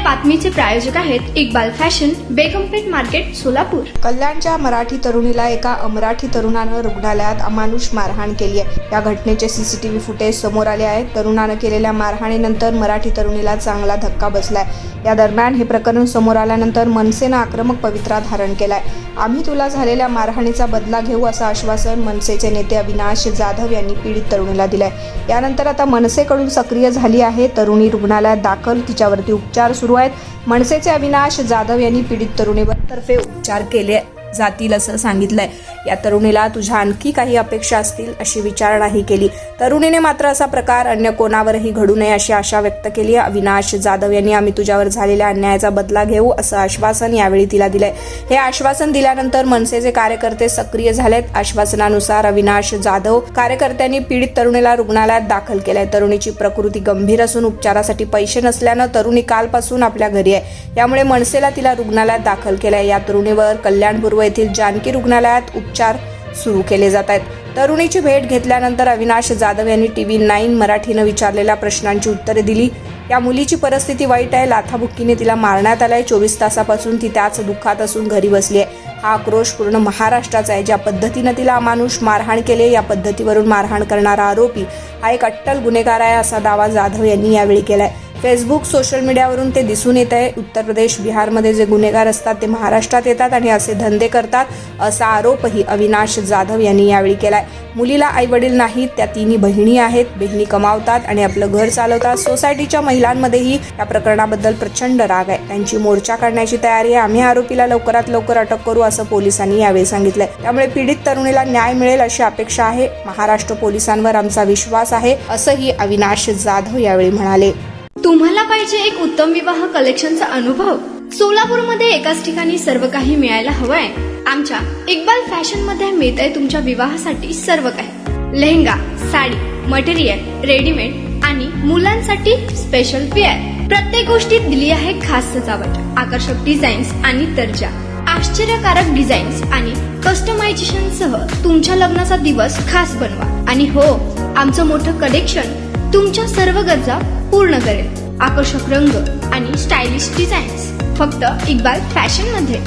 बातमीचे प्रायोजक आहेत Iqbal fashion, बेगमपेठ market, Solapur. कल्याणच्या मराठी तरुणीला एका अमराठी तरुणानं रुग्णालयात अमानुष मारहाण केली आहे। या घटनेचे सीसीटीव्ही फुटेज समोर आले आहेत। तरुणानं केलेल्या मारहाणीनंतर मराठी तरुणीला चांगला धक्का बसलाय। या दरम्यान हे प्रकरण समोर आल्यानंतर मनसेनं आक्रमक पवित्रा धारण केलाय। आम्ही तुला झालेल्या मारहाणीचा बदला घेऊ असं आश्वासन मनसेचे नेते अविनाश जाधव यांनी पीडित तरुणीला दिलंय। यानंतर आता मनसेकडून सक्रिय झाली आहे। तरुणी रुग्णालयात दाखल, तिच्यावरती उपचार सुरू आहेत। मनसेचे अविनाश जाधव यांनी पीडित तरुणीवर तर्फे उपचार केले जातील असं सांगितलंय। या तरुणीला तुझ्या आणखी काही अपेक्षा असतील अशी विचारणाही केली। तरुणीने मात्र असा प्रकार अन्य कोणावरही घडू नये अशी आशा व्यक्त केली। अविनाश जाधव यांनी आम्ही तुझ्यावर झालेल्या अन्यायाचा बदला घेऊ असं आश्वासन यावेळी तिला दिलंय। हे आश्वासन दिल्यानंतर मनसेचे कार्यकर्ते सक्रिय झालेत। आश्वासनानुसार अविनाश जाधव कार्यकर्त्यांनी पीडित तरुणीला रुग्णालयात दाखल केलंय। तरुणीची प्रकृती गंभीर असून उपचारासाठी पैसे नसल्यानं तरुणी कालपासून आपल्या घरी आहे। यामुळे मनसेला तिला रुग्णालयात दाखल केलंय। या तरुणीवर कल्याण पूर्व येथील जानकी रुग्णालयात उपचार सुरू केले जात आहेत। तरुणीची भेट घेतल्यानंतर अविनाश जाधव यांनी TV9 मराठीनं विचारलेल्या प्रश्नांची उत्तरे दिली। या मुलीची परिस्थिती वाईट आहे। लाथाबुक्कीने तिला मारण्यात आलंय। 24 तासापासून ती त्याच दुःखात असून घरी बसली आहे। हा आक्रोश पूर्ण महाराष्ट्राचा आहे। ज्या पद्धतीनं तिला अमानुष मारहाण केली, या पद्धतीवरून मारहाण करणारा आरोपी हा एक अट्टल गुन्हेगार आहे असा दावा जाधव यांनी यावेळी केलाय। फेसबुक, सोशल मीडियावरून ते दिसून येत आहे। उत्तर प्रदेश, बिहारमध्ये जे गुन्हेगार असतात ते महाराष्ट्रात येतात आणि असे धंदे करतात असा आरोपही अविनाश जाधव यांनी यावेळी केलाय। मुलीला आई वडील नाहीत, त्या तिन्ही बहिणी आहेत। बहिणी कमावतात आणि आपलं घर चालवतात। सोसायटीच्या महिलांमध्येही या प्रकरणाबद्दल प्रचंड राग आहे। त्यांची मोर्चा काढण्याची तयारी आहे। आम्ही आरोपीला लवकरात लवकर अटक करू असं पोलिसांनी यावेळी सांगितलंय। त्यामुळे पीडित तरुणीला न्याय मिळेल अशी अपेक्षा आहे। महाराष्ट्र पोलिसांवर आमचा विश्वास आहे असंही अविनाश जाधव यावेळी म्हणाले। तुम्हाला पाहिजे एक उत्तम विवाह कलेक्शनचा अनुभव? सोलापूरमध्ये एकाच ठिकाणी सर्व काही मिळायला हवंय? आमच्या इक्बाल फॅशन मध्ये मिळतंय तुमच्या विवाहासाठी सर्व काही। लेहंगा, साडी, मटेरियल, रेडीमेड आणि मुलांसाठी स्पेशल वेअर। प्रत्येक गोष्टीत दिली आहे खास सजावट, आकर्षक डिझाईन्स आणि दर्जा, आश्चर्यकारक डिझाईन्स आणि कस्टमायझेशन सह तुमच्या लग्नाचा दिवस खास बनवा। आणि हो, आमचं मोठं कलेक्शन तुमच्या सर्व गरजा पूर्ण करेल। आकर्षक रंग आणि स्टायलिश डिझाईन्स फक्त इक्बाल फॅशन मध्ये।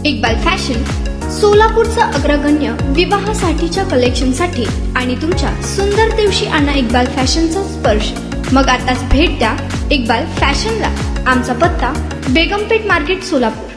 इक्बाल फॅशन सोलापूरचा अग्रगण्य विवाहासाठीच्या कलेक्शनसाठी आणि तुमच्या सुंदर दिवशी आणा इक्बाल फॅशनचा स्पर्श। मग आताच भेट द्या इक्बाल फॅशनला। आमचा पत्ता बेगमपेठ मार्केट, सोलापूर।